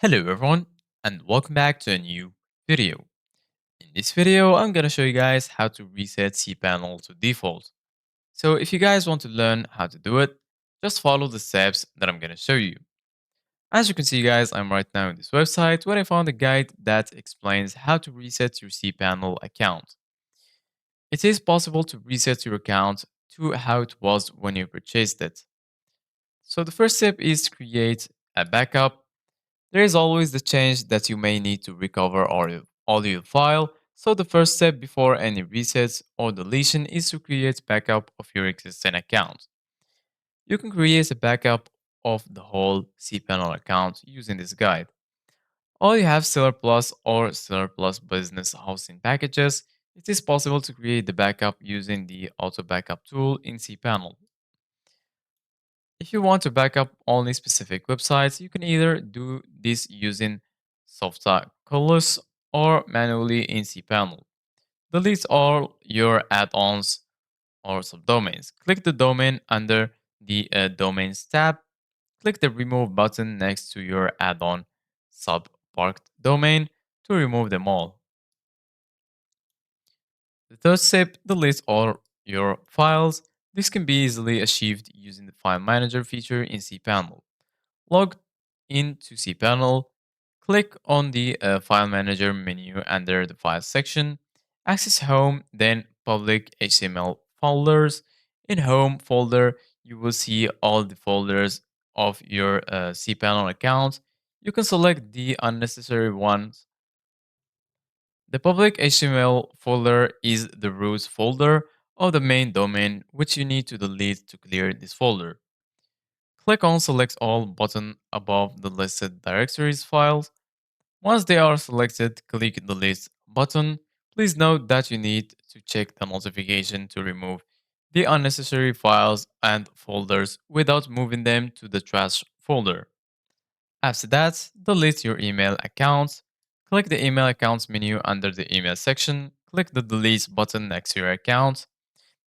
Hello everyone and welcome back to a new video. In this video, I'm gonna show you guys how to reset cPanel to default. So if you guys want to learn how to do it, just follow the steps that I'm gonna show you. As you can see guys, I'm right now in this website where I found a guide that explains how to reset your cPanel account. It is possible to reset your account to how it was when you purchased it. So the first step is to create a backup. There is always the change that you may need to recover all your file, so the first step before any resets or deletion is to create backup of your existing account. You can create a backup of the whole cPanel account using this guide. All you have Stellar Plus or Stellar Plus Business hosting packages, it is possible to create the backup using the Auto Backup tool in cPanel. If you want to backup only specific websites, you can either do this using Softa Colors or manually in cPanel. Delete all your add-ons or subdomains. Click the domain under the Domains tab. Click the Remove button next to your add-on sub-parked domain to remove them all. The third step, delete all your files. This can be easily achieved using the File Manager feature in cPanel. Log into cPanel, click on the File Manager menu under the Files section, access Home, then Public HTML folders. In Home folder, you will see all the folders of your cPanel account. You can select the unnecessary ones. The public HTML folder is the root folder of the main domain, which you need to delete to clear this folder. Click on Select All button above the listed directories files. Once they are selected, click the List button. Please note that you need to check the notification to remove the unnecessary files and folders without moving them to the trash folder. After that, delete your email accounts. Click the Email Accounts menu under the Email section. Click the Delete button next to your account.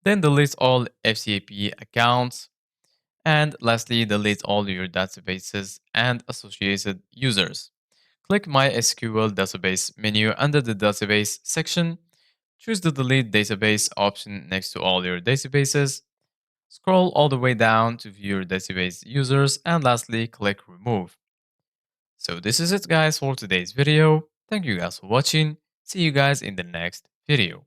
Then delete all FCAP accounts. And lastly, delete all your databases and associated users. Click MySQL Database menu under the Database section. Choose the Delete Database option next to all your databases. Scroll all the way down to view your database users, and lastly, click Remove. So this is it guys for today's video. Thank you guys for watching. See you guys in the next video.